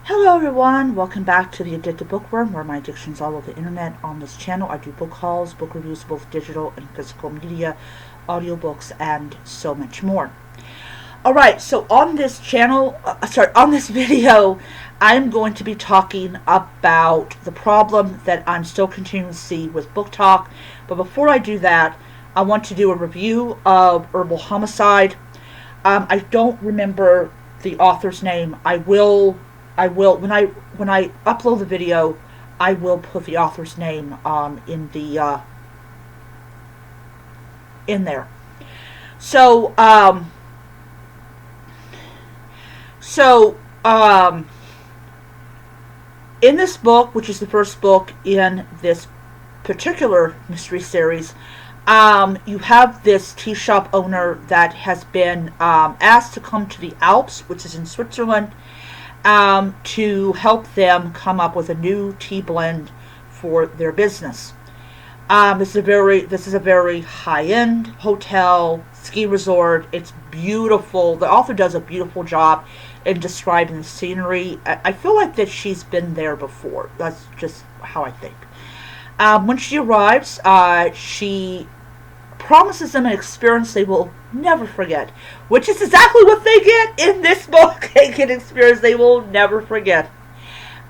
Hello everyone, welcome back to the Addicted Bookworm, where my addiction's all over the internet. On this channel I do book hauls, book reviews, both digital and physical media, audiobooks, and so much more. Alright, so on this channel, on this video, I'm going to be talking about the problem that I'm still continuing to see with BookTok. But before I do that, I want to do a review of Herbal Homicide. I don't remember the author's name. I will when I upload the video, I will put the author's name in there. So so in this book, which is the first book in this particular mystery series, you have this tea shop owner that has been asked to come to the Alps, which is in Switzerland, to help them come up with a new tea blend for their business. This is a very high-end hotel, ski resort. It's beautiful. The author does a beautiful job in describing the scenery. I feel like that she's been there before. That's just how I think. When she arrives, she promises them an experience they will never forget, which is exactly what they get in this book. They get an experience they will never forget.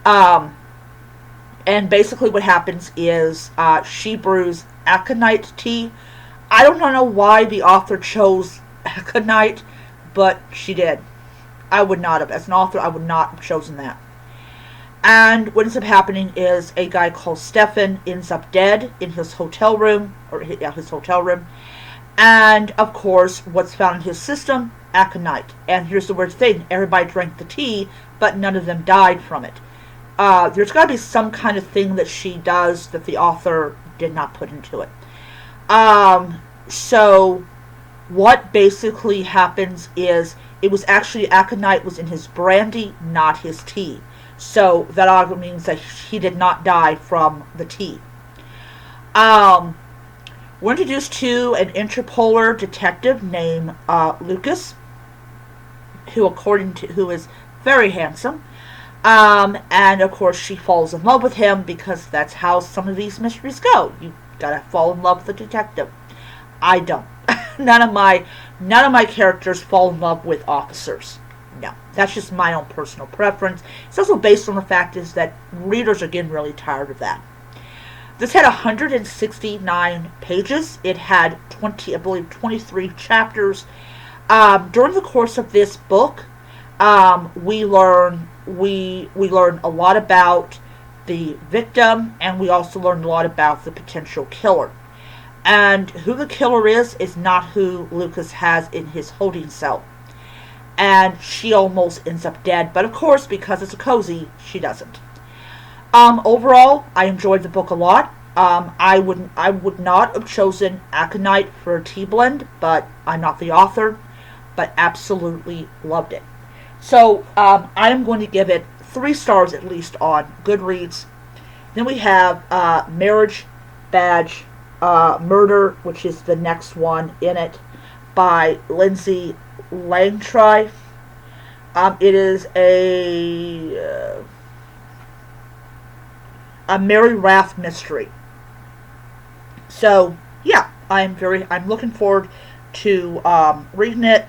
And basically what happens is she brews aconite tea. I don't know why the author chose aconite, but she did. I would not have. As an author, I would not have chosen that. And what ends up happening is a guy called Stefan ends up dead in his hotel room, his hotel room. And, of course, what's found in his system? Aconite. And here's the weird thing. Everybody drank the tea, but none of them died from it. There's got to be some kind of thing that she does that the author did not put into it. So what basically happens is it was actually aconite was in his brandy, not his tea. So that argument means that he did not die from the tea. We're introduced to an interpolar detective named Lucas, who is very handsome. And of course she falls in love with him because that's how some of these mysteries go. You gotta fall in love with the detective. I don't. None of my characters fall in love with officers. No, that's just my own personal preference. It's also based on the fact is that readers are getting really tired of that. This had 169 pages. It had 23 chapters. During the course of this book, we learn a lot about the victim, and we also learn a lot about the potential killer. And who the killer is not who Lucas has in his holding cell. And she almost ends up dead, but of course, because it's a cozy, she doesn't. Overall, I enjoyed the book a lot. I would not have chosen aconite for a tea blend, but I'm not the author, but absolutely loved it. So, I am going to give it 3 stars at least on Goodreads. Then we have Marriage Badge Murder, which is the next one in it, by Lindsay Langtry. It is a Mary Wrath mystery. So yeah, I'm looking forward to reading it.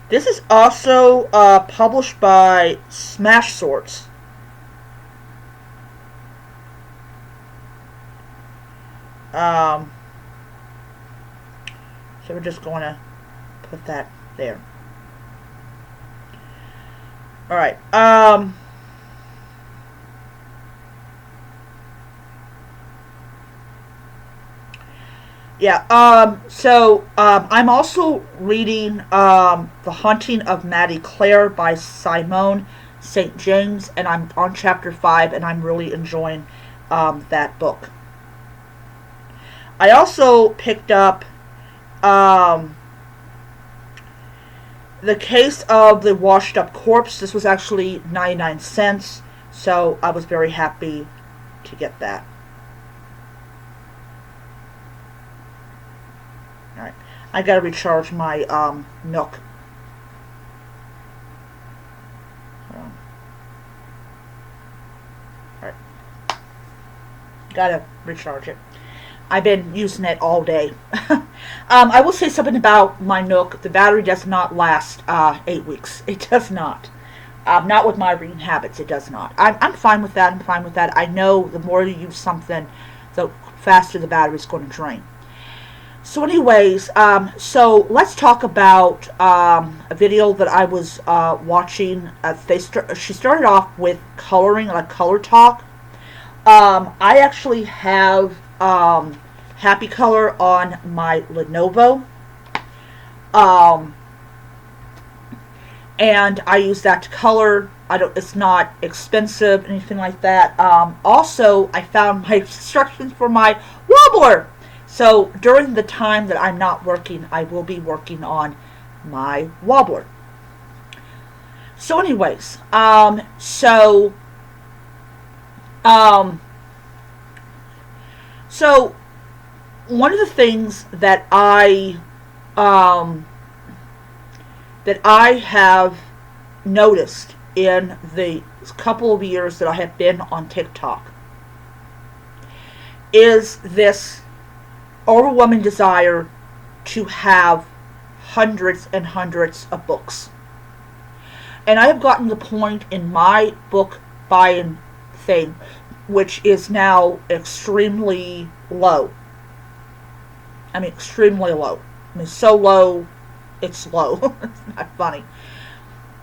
This is also published by Smash Sorts. So we're just going to put that there. Alright. Yeah, so I'm also reading The Haunting of Maddie Clare by Simone St. James, and I'm on chapter 5, and I'm really enjoying that book. I also picked up The Case of the Washed Up Corpse. This was actually 99 cents, so I was very happy to get that. Alright. I gotta recharge my Nook. Alright. Gotta recharge it. I've been using it all day. I will say something about my Nook. The battery does not last 8 weeks. It does not. Not with my reading habits. It does not. I'm fine with that. I'm fine with that. I know the more you use something, the faster the battery is going to drain. So anyways, so let's talk about a video that I was watching. She started off with coloring, like colortok. I actually have Happy Color on my Lenovo. And I use that to color. It's not expensive, anything like that. Also, I found my instructions for my wobbler. So during the time that I'm not working, I will be working on my wobbler. So anyways, so one of the things that I have noticed in the couple of years that I have been on TikTok is this overwhelming desire to have hundreds and hundreds of books. And I have gotten to the point in my book buying thing, which is now extremely low. I mean, extremely low. I mean, so low, it's low. It's not funny.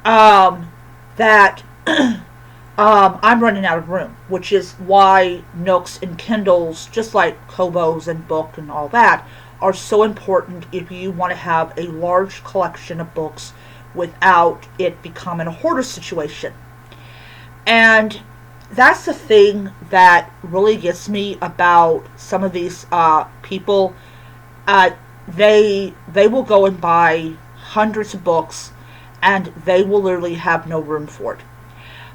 That I'm running out of room, which is why Nooks and Kindles, just like Kobos and Book and all that, are so important if you want to have a large collection of books without it becoming a hoarder situation. And that's the thing that really gets me about some of these people. They will go and buy hundreds of books, and they will literally have no room for it.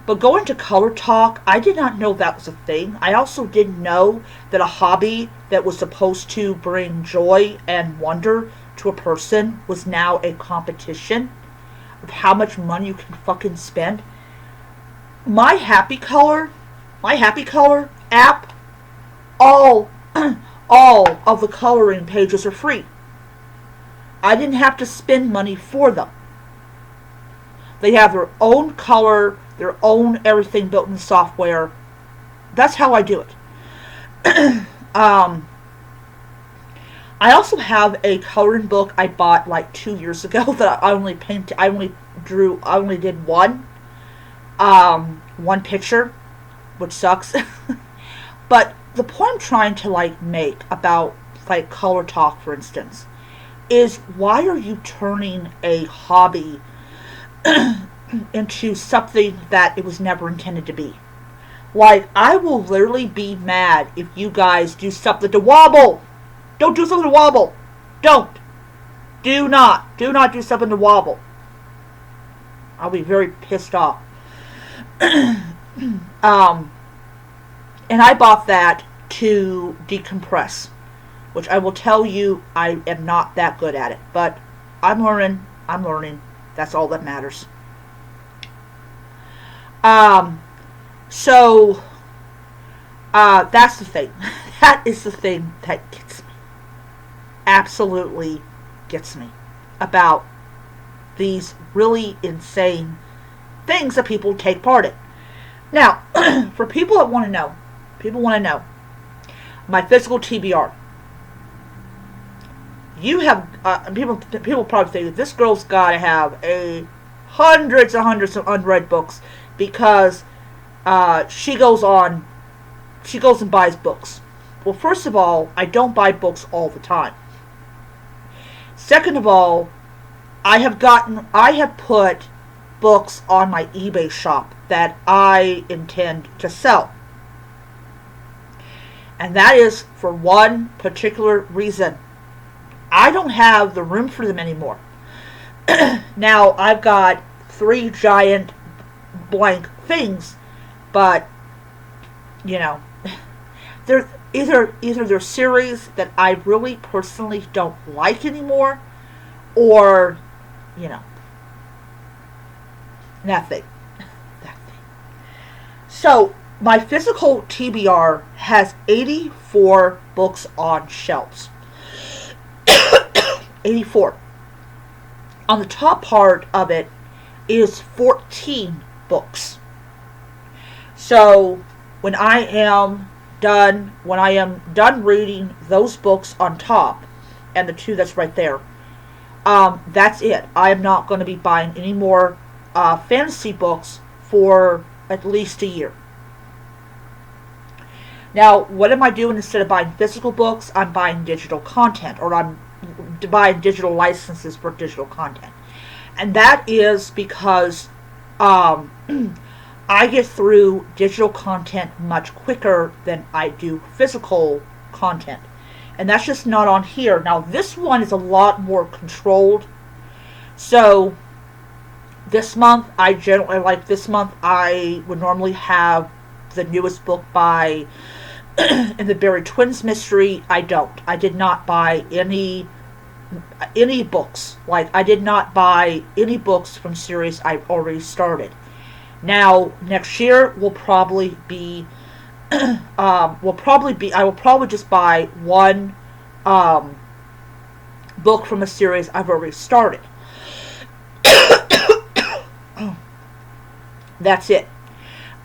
But going to colortok, I did not know that was a thing. I also didn't know that a hobby that was supposed to bring joy and wonder to a person was now a competition of how much money you can fucking spend. My Happy Color app, all of the coloring pages are free. I didn't have to spend money for them. They have their own color, their own everything built in the software. That's how I do it. I also have a coloring book I bought like 2 years ago that I only did one picture, which sucks. But the point I'm trying to make about colortok, for instance, is why are you turning a hobby into something that it was never intended to be? I will literally be mad if you guys do something to wobble. Don't do something to wobble. Don't. Do not do something to wobble. I'll be very pissed off. And I bought that to decompress, which I will tell you I am not that good at it, but I'm learning. That's all that matters. So that's the thing. That is the thing that gets me. Absolutely gets me about these really insane things that people take part in. Now, for people that want to know, my physical TBR. You have people probably think this girl's got to have hundreds and hundreds of unread books because she goes and buys books. Well, first of all, I don't buy books all the time. Second of all, I have put books on my eBay shop that I intend to sell. And that is for one particular reason. I don't have the room for them anymore. Now, I've got 3 giant blank things, but, either they're series that I really personally don't like anymore, or, you know, nothing. Nothing. So, my physical TBR has 84 books on shelves. 84. On the top part of it is 14 books. So, when I am done reading those books on top, and the two that's right there, that's it. I am not going to be buying any more fantasy books for at least a year. Now, what am I doing instead of buying physical books? I'm buying digital content, or I'm buying digital licenses for digital content. And that is because I get through digital content much quicker than I do physical content. And that's just not on here. Now, this one is a lot more controlled. So, this month, I would normally have the newest book by in the Buried Twins mystery. I don't. I did not buy any books. Like, I did not buy any books from series I've already started. Now, next year will probably be, I will probably just buy one book from a series I've already started. That's it.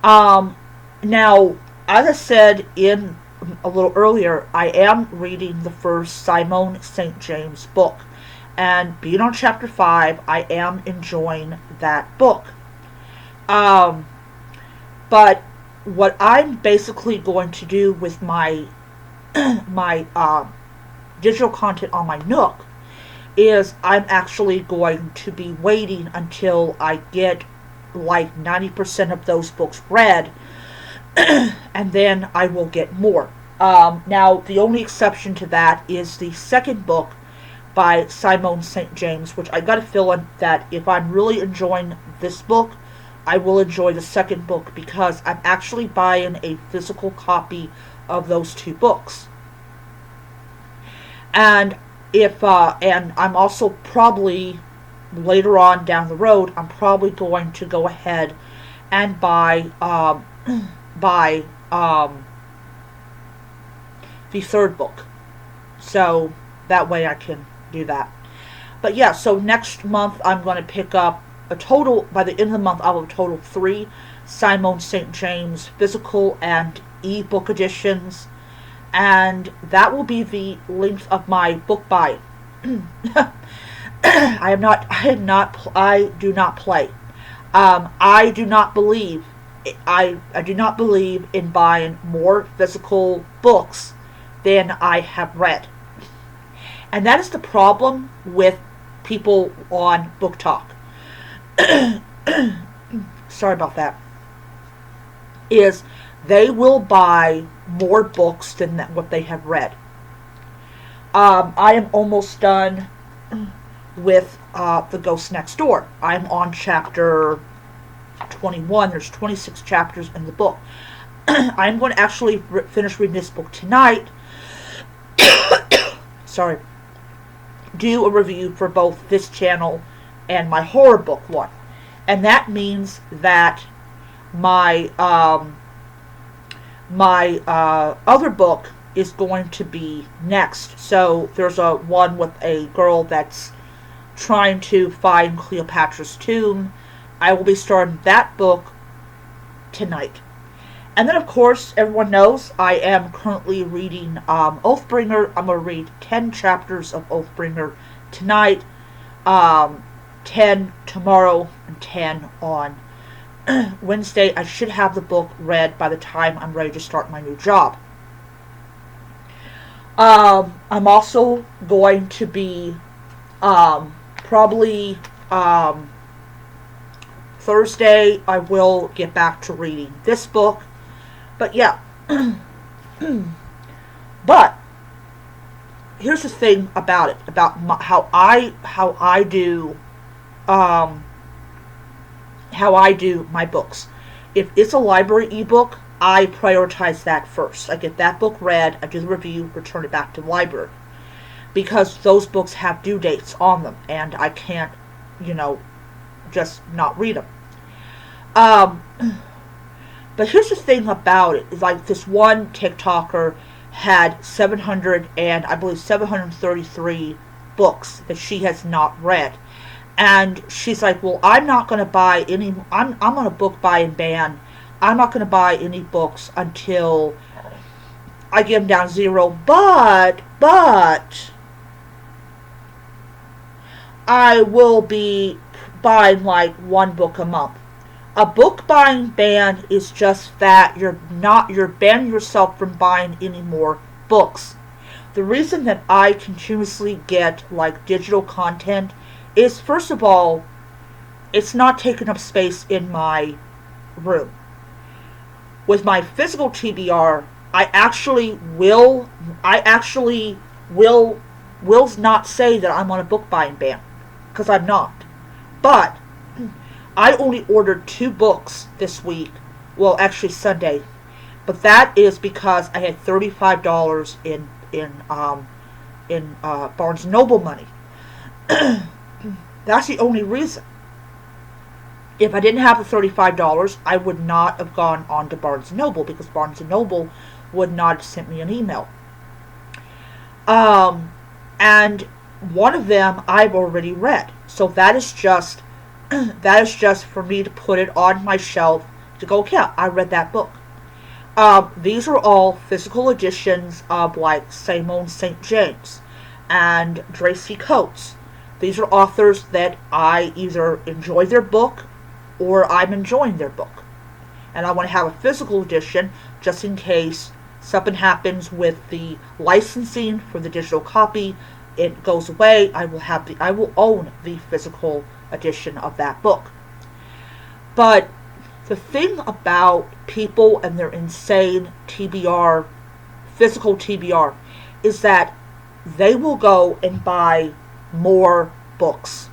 Now, as I said in a little earlier, I am reading the first Simone St. James book. And being on chapter 5, I am enjoying that book. But what I'm basically going to do with my digital content on my Nook is I'm actually going to be waiting until I get like 90% of those books read, and then I will get more. Now, the only exception to that is the second book by Simone St. James, which I got a feeling that if I'm really enjoying this book, I will enjoy the second book, because I'm actually buying a physical copy of those two books. And and I'm also probably, later on down the road, I'm probably going to go ahead and buy the third book. So that way I can do that. But yeah, so next month I'm going to pick up a total, by the end of the month, I'll have a total of 3 Simone St. James physical and e-book editions. And that will be the length of my book buy. I do not play. I do not believe in buying more physical books than I have read. And that is the problem with people on booktok. Sorry about that. Is they will buy more books than what they have read. I am almost done with The Ghost Next Door. I'm on chapter 21. There's 26 chapters in the book. I'm going to actually finish reading this book tonight. Sorry. Do a review for both this channel and my horror book one. And that means that my other book is going to be next. So there's a one with a girl that's trying to find Cleopatra's tomb. I will be starting that book tonight. And then, of course, everyone knows I am currently reading Oathbringer. I'm going to read 10 chapters of Oathbringer tonight, 10 tomorrow, and 10 on Wednesday. I should have the book read by the time I'm ready to start my new job. I'm also going to be probably Thursday I will get back to reading this book. But yeah. But here's the thing about it, about how I do my books. If it's a library ebook, I prioritize that first. I get that book read, I do the review, return it back to the library. Because those books have due dates on them, and I can't, just not read them. Um, but here's the thing about it, is like this one TikToker had 700 and I believe 733 books that she has not read. And she's like, well, I'm not going to buy any, I'm on a book buy and ban. I'm not going to buy any books until I get them down to zero. But, I will be buying like one book a month. A book buying ban is just that you're banning yourself from buying any more books. The reason that I continuously get like digital content is, first of all, it's not taking up space in my room. With my physical TBR, I actually will not say that I'm on a book buying ban, because I'm not. But I only ordered 2 books this week. Well, actually Sunday, but that is because I had $35 in Barnes and Noble money. That's the only reason. If I didn't have the $35, I would not have gone on to Barnes and Noble, because Barnes and Noble would not have sent me an email. And one of them I've already read, so that is just for me to put it on my shelf to go, yeah, I read that book. These are all physical editions of like Simone St. James and Tracy Coates. These are authors that I either enjoy their book or I'm enjoying their book. And I want to have a physical edition just in case something happens with the licensing for the digital copy. It goes away. I will own the physical edition of that book. But the thing about people and their insane TBR, physical TBR, is that they will go and buy more books.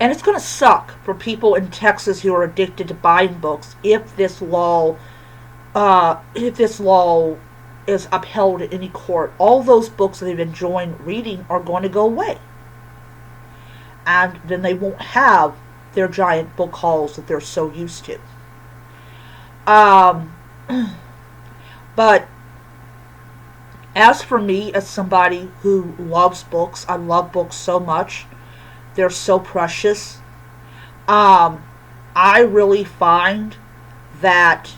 And it's going to suck for people in Texas who are addicted to buying books if this law is upheld in any court. All those books that they've enjoyed reading are going to go away. And then they won't have their giant book hauls that they're so used to. But as for me, as somebody who loves books, I love books so much. They're so precious. I really find that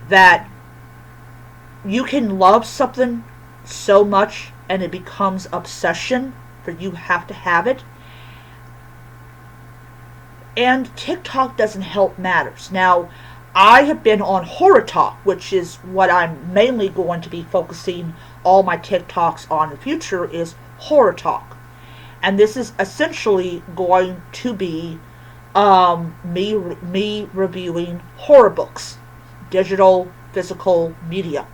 that you can love something so much and it becomes obsession, for you have to have it. And TikTok doesn't help matters. Now, I have been on colortok, which is what I'm mainly going to be focusing all my TikToks on in the future, is colortok. And this is essentially going to be me reviewing horror books, digital, physical media.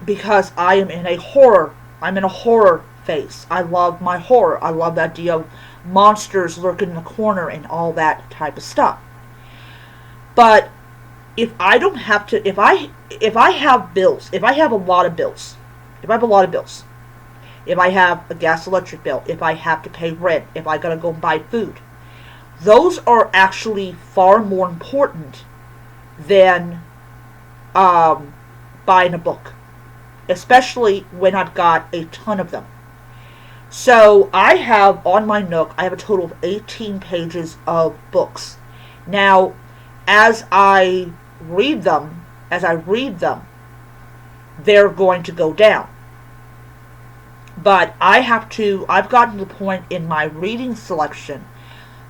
Because I'm in a horror phase. I love my horror. I love the idea of monsters lurking in the corner and all that type of stuff. But if I don't have to, if I have bills, if I have a lot of bills, if I have a gas electric bill, if I have to pay rent, if I gotta go buy food, those are actually far more important than buying a book, especially when I've got a ton of them. So I have on my Nook, I have a total of 18 pages of books. Now, as I read them, they're going to go down. But I've gotten to the point in my reading selection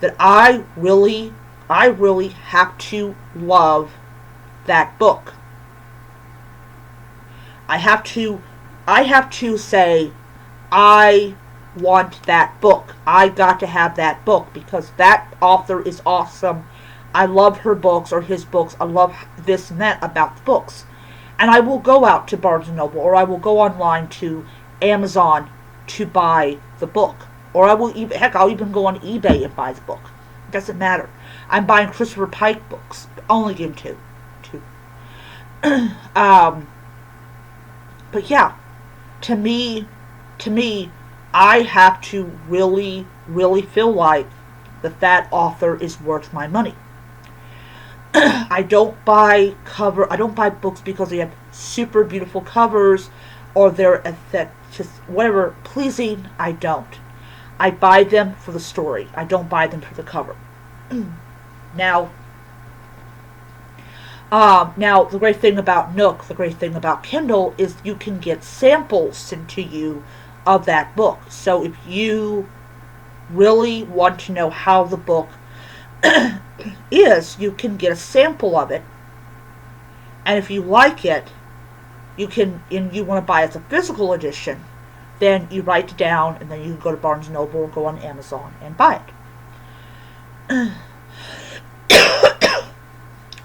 that I really have to love that book. I have to say, I want that book. I got to have that book because that author is awesome. I love her books or his books. I love this and that about the books. And I will go out to Barnes & Noble or I will go online to Amazon to buy the book. Or I will even, heck, I'll even go on eBay and buy the book. It doesn't matter. I'm buying Christopher Pike books. Only give him two. But yeah, to me, I have to really, really feel like that author is worth my money. I don't buy books because they have super beautiful covers or they're just whatever pleasing. I don't. I buy them for the story. I don't buy them for the cover. Now, the great thing about Nook, the great thing about Kindle is you can get samples sent to you of that book. So if you really want to know how the book is, you can get a sample of it. And if you like it, you want to buy it as a physical edition, then you write it down and then you can go to Barnes & Noble or go on Amazon and buy it.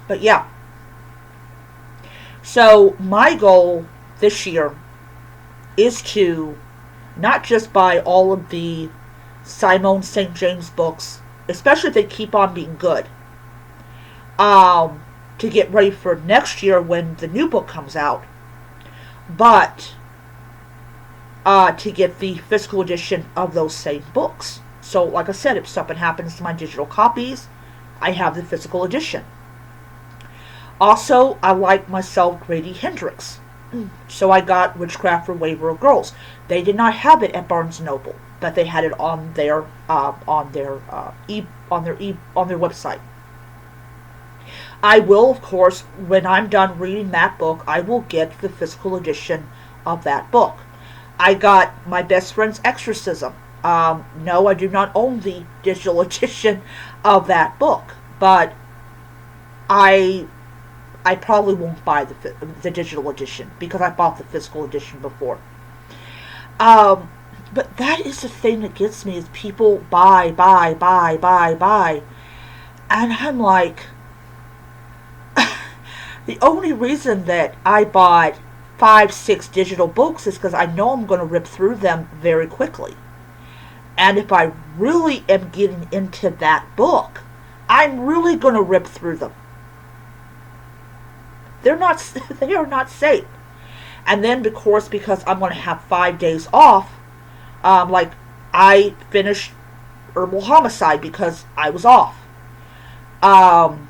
But yeah. So my goal this year is to not just buy all of the Simone St. James books, especially if they keep on being good, to get ready for next year when the new book comes out, but to get the physical edition of those same books. So like I said, if something happens to my digital copies, I have the physical edition. Also, I like myself Grady Hendrix, so I got Witchcraft for Wayward Girls. They did not have it at Barnes & Noble, but they had it on their website. I will, of course, when I'm done reading that book, I will get the physical edition of that book. I got My Best Friend's Exorcism. No, I do not own the digital edition of that book, but I probably won't buy the digital edition because I bought the physical edition before. But that is the thing that gets me is people buy. And I'm like, the only reason that I bought 5-6 digital books is because I know I'm going to rip through them very quickly. And if I really am getting into that book, I'm really going to rip through them. They are not safe. And then, of course, because I'm going to have 5 days off, like I finished Herbal Homicide because I was off. I'm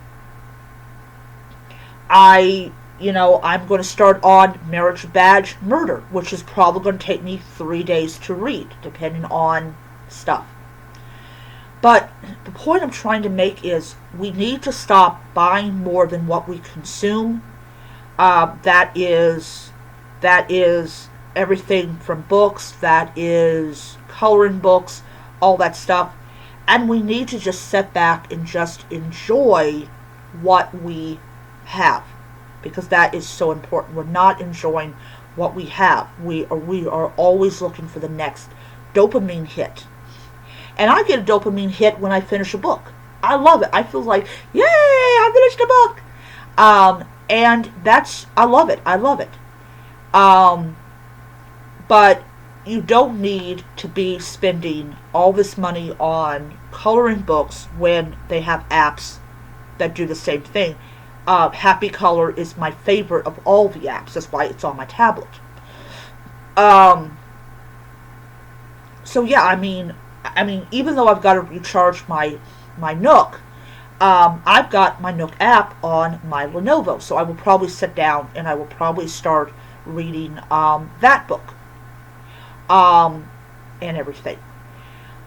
going to start on Marriage Badge Murder, which is probably going to take me 3 days to read, depending on stuff. But the point I'm trying to make is we need to stop buying more than what we consume. That is everything from books, that is coloring books, all that stuff. And we need to just sit back and just enjoy what we have, because that is so important. We're not enjoying what we have. We are always looking for the next dopamine hit. And I get a dopamine hit when I finish a book. I love it. I feel like, yay, I finished a book. And I love it. But you don't need to be spending all this money on coloring books when they have apps that do the same thing. Happy Color is my favorite of all the apps. That's why it's on my tablet. So yeah, I mean, even though I've got to recharge my Nook, I've got my Nook app on my Lenovo, so I will probably sit down and I will probably start reading that book, and everything.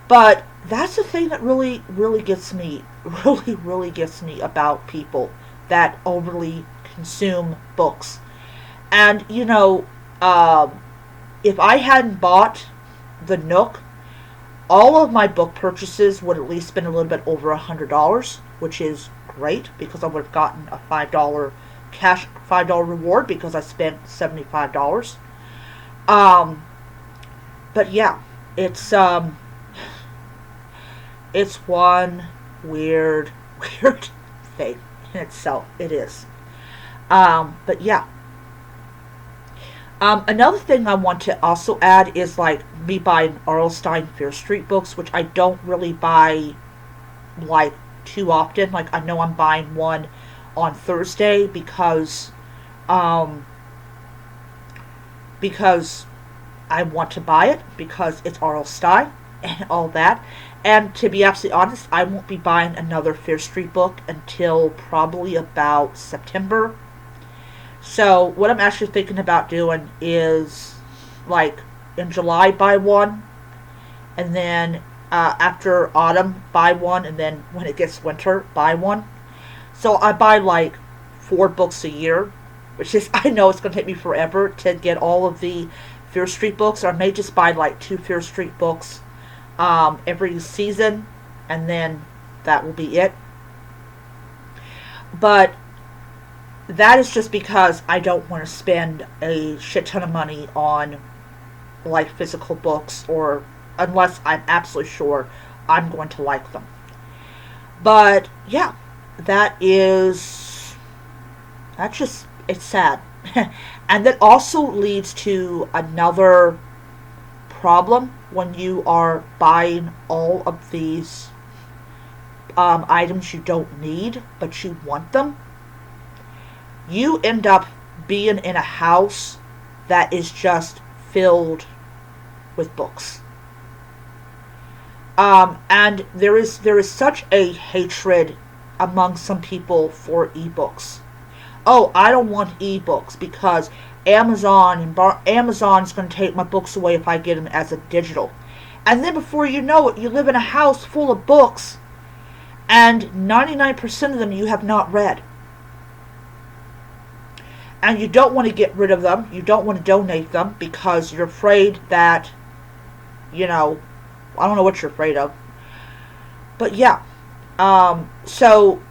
But that's the thing that really, really gets me, really gets me about people that overly consume books. And if I hadn't bought the Nook, all of my book purchases would at least been a little bit over $100, which is great because I would have gotten a $5 reward because I spent $75. But yeah, it's one weird thing in itself. It is. But yeah. Another thing I want to also add is like me buying R.L. Stine Fear Street books, which I don't really buy like too often. Like I know I'm buying one on Thursday um, because I want to buy it because it's R.L. Stine and all that. And to be absolutely honest, I won't be buying another Fear Street book until probably about September. So what I'm actually thinking about doing is like in July buy one, and then after autumn buy one, and then when it gets winter buy one. So I buy like 4 books a year, which is I know it's going to take me forever to get all of the Fear Street books. Or I may just buy like 2 Fear Street books every season, and then that will be it. But that is just because I don't want to spend a shit ton of money on like physical books, or unless I'm absolutely sure I'm going to like them. But yeah, that's just, it's sad. And that also leads to another problem when you are buying all of these items you don't need, but you want them. You end up being in a house that is just filled with books. And there is such a hatred among some people for ebooks. Oh, I don't want ebooks because Amazon's going to take my books away if I get them as a digital. And then before you know it, you live in a house full of books, and 99% of them you have not read. And you don't want to get rid of them. You don't want to donate them because you're afraid that, I don't know what you're afraid of. But yeah. So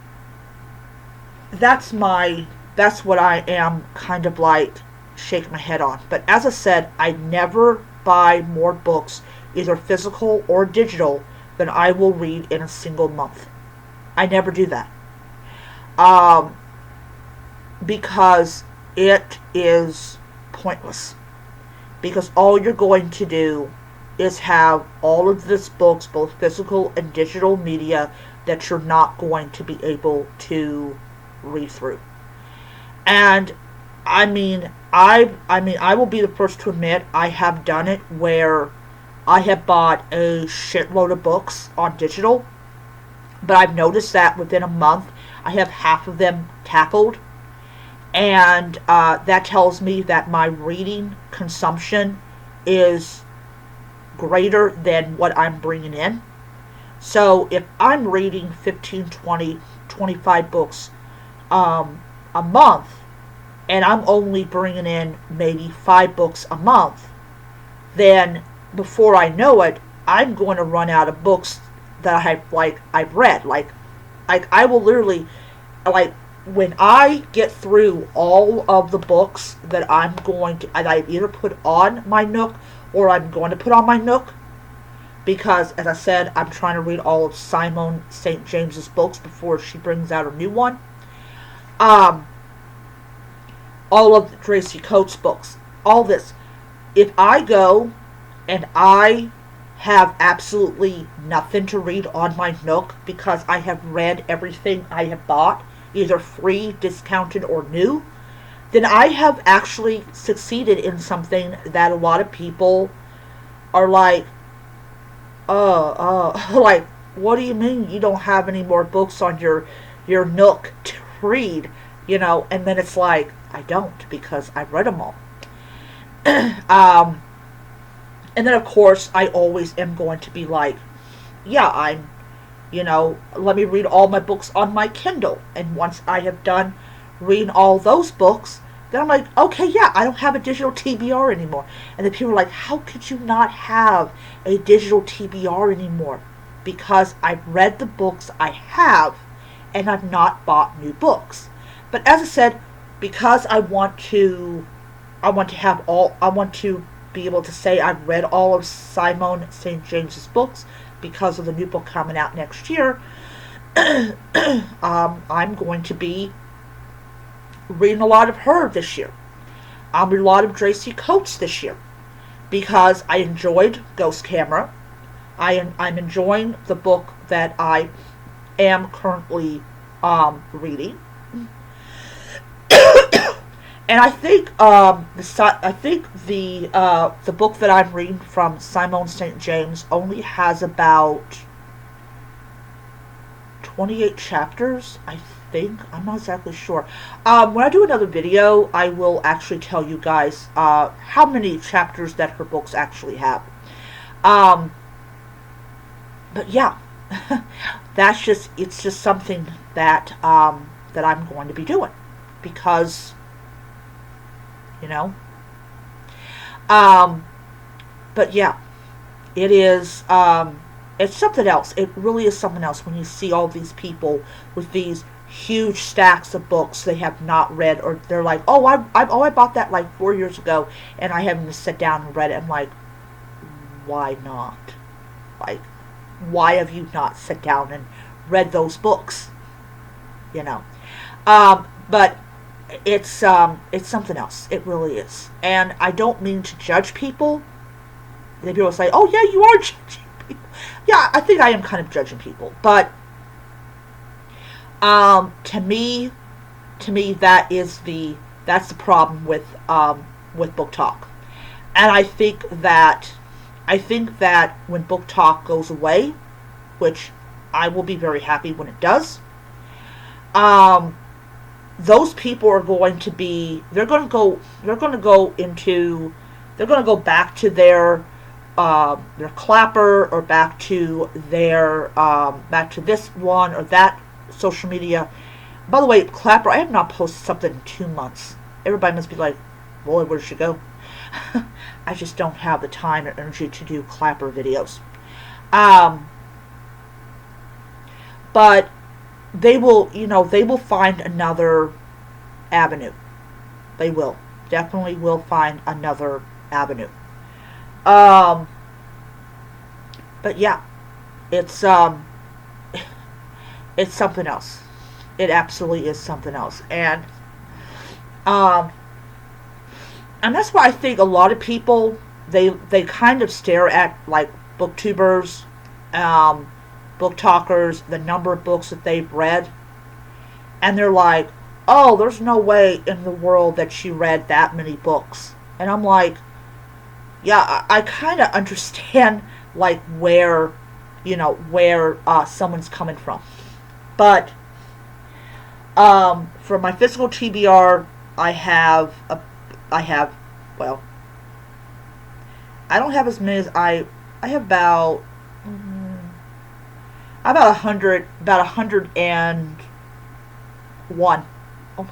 that's what I am kind of like shaking my head on. But as I said, I never buy more books, either physical or digital, than I will read in a single month. I never do that. Because it is pointless. Because all you're going to do is have all of these books, both physical and digital media, that you're not going to be able to read through. And I will be the first to admit I have done it where I have bought a shitload of books on digital, but I've noticed that within a month I have half of them tackled. And that tells me that my reading consumption is greater than what I'm bringing in. So if I'm reading 15, 20, 25 books a month, and I'm only bringing in maybe 5 books a month, then before I know it, I'm going to run out of books that I've read. Like I will literally, when I get through all of the books that I've either put on my Nook or I'm going to put on my Nook, because as I said, I'm trying to read all of Simone St. James's books before she brings out a new one. All of Tracy Coates' books, all this. If I go and I have absolutely nothing to read on my Nook because I have read everything I have bought, either free, discounted, or new, then I have actually succeeded in something that a lot of people are like, like, what do you mean you don't have any more books on your Nook to read? And then it's like, I don't, because I've read them all. And then of course I always am going to be like, yeah, let me read all my books on my Kindle. And once I have done reading all those books, then I'm like, okay, yeah, I don't have a digital TBR anymore. And then people are like, how could you not have a digital TBR anymore? Because I've read the books I have, and I've not bought new books. But as I said, because I want to be able to say I've read all of Simone St. James's books because of the new book coming out next year, I'm going to be reading a lot of her this year. a lot of Tracy Coates this year because I enjoyed Ghost Camera. I'm enjoying the book that I am currently reading, and I think the book that I'm reading from Simone St. James only has about 28 chapters. I think I'm not exactly sure. When I do another video, I will actually tell you guys how many chapters that her books actually have. Um, but yeah, it's just something that that I'm going to be doing because you know. Um, but yeah, it is. It's something else. It really is something else when you see all these people with these huge stacks of books they have not read, or they're like, oh, I bought that like 4 years ago, and I haven't even sat down and read it. I'm like, why not? Like, why have you not sat down and read those books? You know. But it's something else. It really is. And I don't mean to judge people. And people say, oh yeah, you are judging people. Yeah, I think I am kind of judging people. But to me, that's the problem with booktok. And I think that when booktok goes away, which I will be very happy when it does, those people are going to be they're going to go back to their Clapper, or back to this one or that social media. By the way, Clapper, I have not posted something in 2 months. Everybody must be like, boy, where'd she go? I just don't have the time or energy to do Clapper videos. But they will find another avenue. They will. Definitely will find another avenue. But yeah, it's it's something else. It absolutely is something else. Um and that's why I think a lot of people, they kind of stare at like booktubers, booktalkers, the number of books that they've read, and they're like, oh, there's no way in the world that she read that many books. And I'm like, yeah, I kind of understand like where someone's coming from. But for my physical TBR, I have well, I don't have as many as I have about about 101. Oh,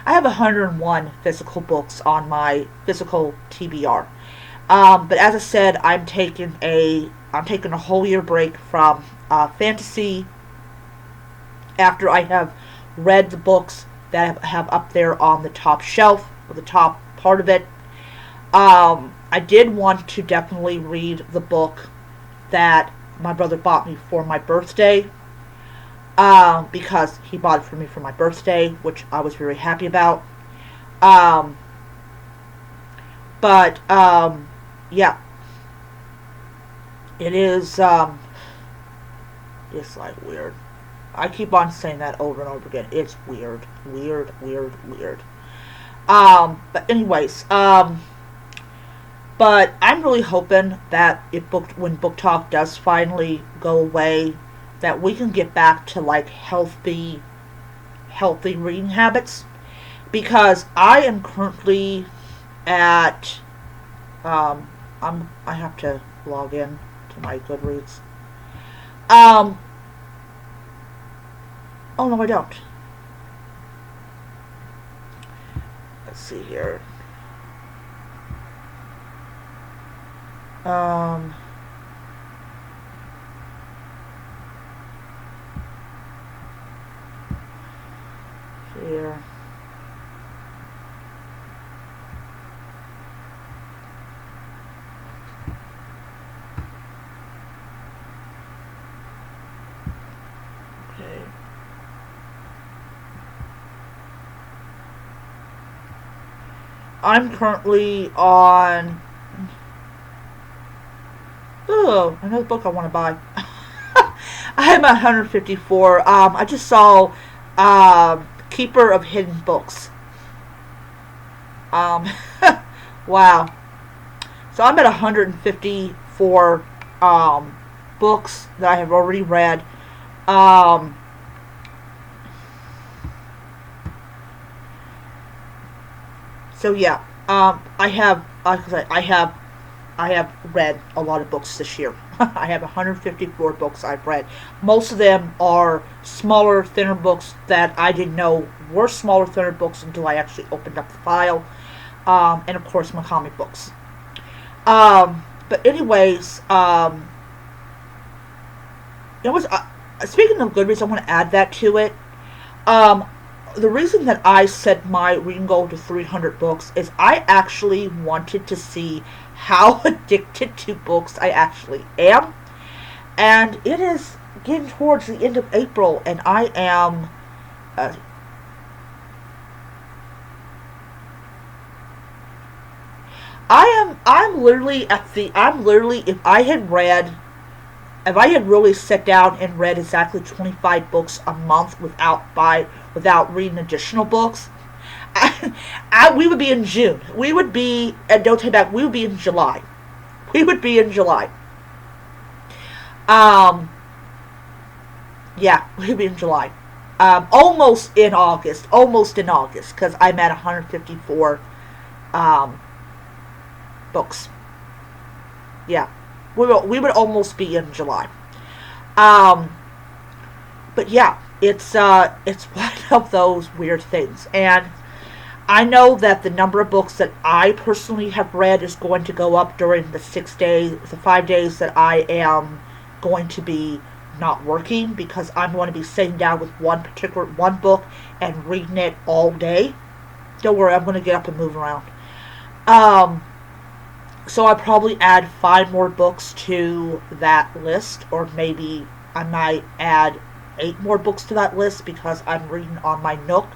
I have 101 physical books on my physical TBR. But as I said, I'm taking a whole year break from fantasy after I have read the books that I have up there on the top shelf, or the top part of it. I did want to definitely read the book that my brother bought me for my birthday, because he bought it for me for my birthday, which I was very happy about. But yeah, it is. It's like weird. I keep on saying that over and over again. It's weird, weird, weird, weird. But anyways, but I'm really hoping that when booktok does finally go away, that we can get back to like healthy reading habits, because I am currently at I have to log in to my Goodreads. Oh no, I don't. Let's see here. Here. Okay. I'm currently on, oh, another book I want to buy. I'm at 154. I just saw Keeper of Hidden Books. Um, wow. So I'm at 154 books that I have already read. Um, so yeah, I have read a lot of books this year. I have 154 books I've read. Most of them are smaller, thinner books that I didn't know were smaller, thinner books until I actually opened up the file. And of course, my comic books. But anyways, it was. Speaking of Goodreads, I want to add that to it. Um, the reason that I set my reading goal to 300 books is I actually wanted to see how addicted to books I actually am. And it is getting towards the end of April, and I am. Uh, I'm literally at the. I'm literally. If I had really sat down and read exactly 25 books a month without reading additional books, we would be in June. We would be, and don't take back, we would be in July. We would be in July. Um, yeah, we would be in July. Almost in August, because I'm at 154 um, books. Yeah, we would almost be in July. Um, but yeah, it's one of those weird things, and I know that the number of books that I personally have read is going to go up during the 5 days that I am going to be not working, because I'm going to be sitting down with one book and reading it all day. Don't worry, I'm going to get up and move around. So I'll probably add 5 more books to that list, or maybe I might add 8 more books to that list because I'm reading on my Nook.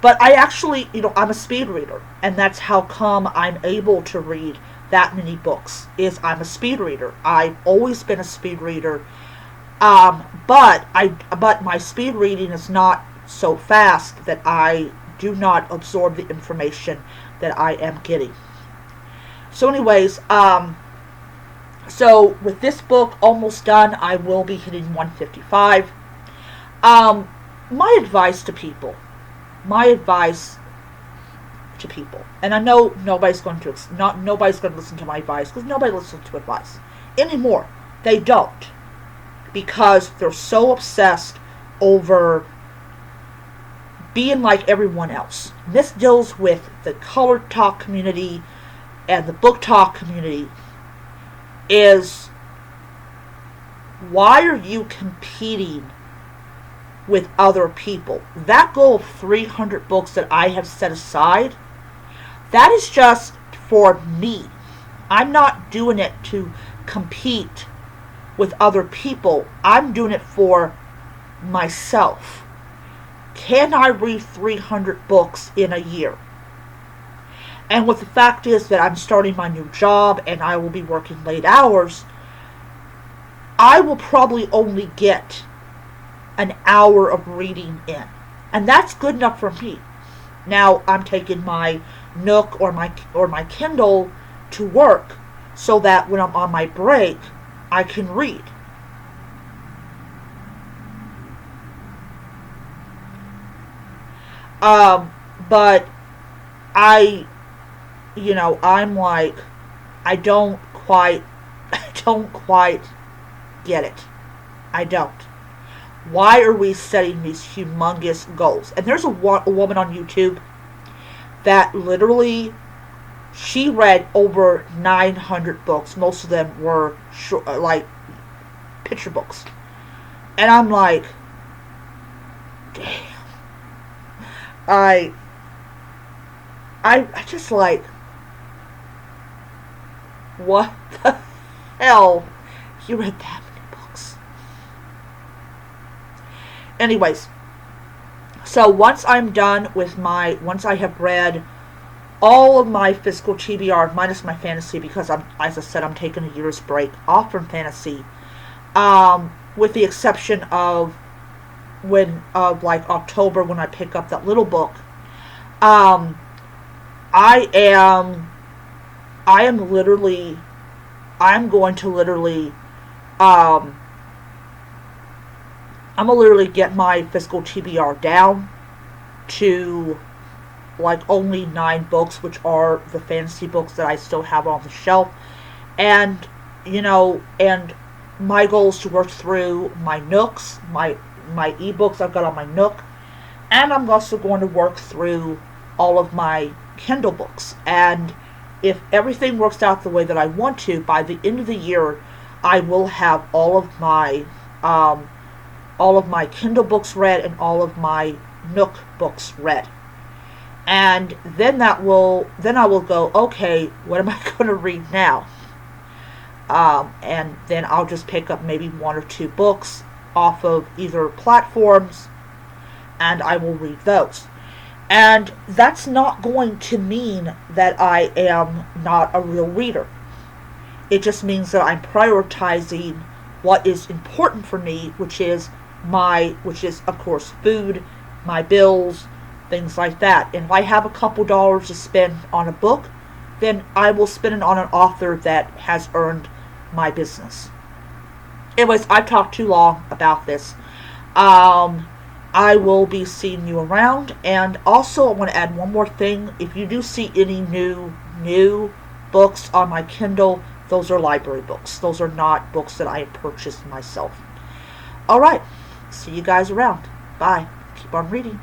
But I actually, I'm a speed reader, and that's how come I'm able to read that many books, is I'm a speed reader. I've always been a speed reader, but my speed reading is not so fast that I do not absorb the information that I am getting. So anyways, so with this book almost done, I will be hitting 155. My advice to people, and I know nobody's going to listen to my advice, because nobody listens to advice anymore. They don't, because they're so obsessed over being like everyone else. And this deals with the colortok community and the booktok community. Is, why are you competing with other people? That goal of 300 books that I have set aside, that is just for me. I'm not doing it to compete with other people. I'm doing it for myself. Can I read 300 books in a year? And what the fact is that I'm starting my new job and I will be working late hours, I will probably only get an hour of reading in. And that's good enough for me. Now I'm taking my Nook or my Kindle to work, so that when I'm on my break, I can read. But I'm like, I don't quite get it. I don't. Why are we setting these humongous goals? And there's a woman on YouTube that literally, she read over 900 books. Most of them were like picture books. And I'm like, damn. I just like, what the hell? You read that many books? Anyways, so once I have read all of my physical TBR minus my fantasy, because as I said, I'm taking a year's break off from fantasy, with the exception of like October, when I pick up that little book. um, I am I am literally I'm going to literally um, I'm gonna literally get my physical TBR down to like only 9 books, which are the fantasy books that I still have on the shelf. And, and my goal is to work through my Nooks, my ebooks I've got on my Nook, and I'm also going to work through all of my Kindle books. And if everything works out the way that I want to, by the end of the year, I will have all of my Kindle books read and all of my Nook books read. And then I will go, okay, what am I going to read now? And then I'll just pick up maybe 1 or 2 books off of either platforms, and I will read those. And that's not going to mean that I am not a real reader. It just means that I'm prioritizing what is important for me, which is of course food, my bills, things like that. And if I have a couple dollars to spend on a book, then I will spend it on an author that has earned my business. Anyways, I've talked too long about this. I will be seeing you around. And also, I want to add one more thing. If you do see any new books on my Kindle, those are library books. Those are not books that I have purchased myself. Alright, see you guys around. Bye. Keep on reading.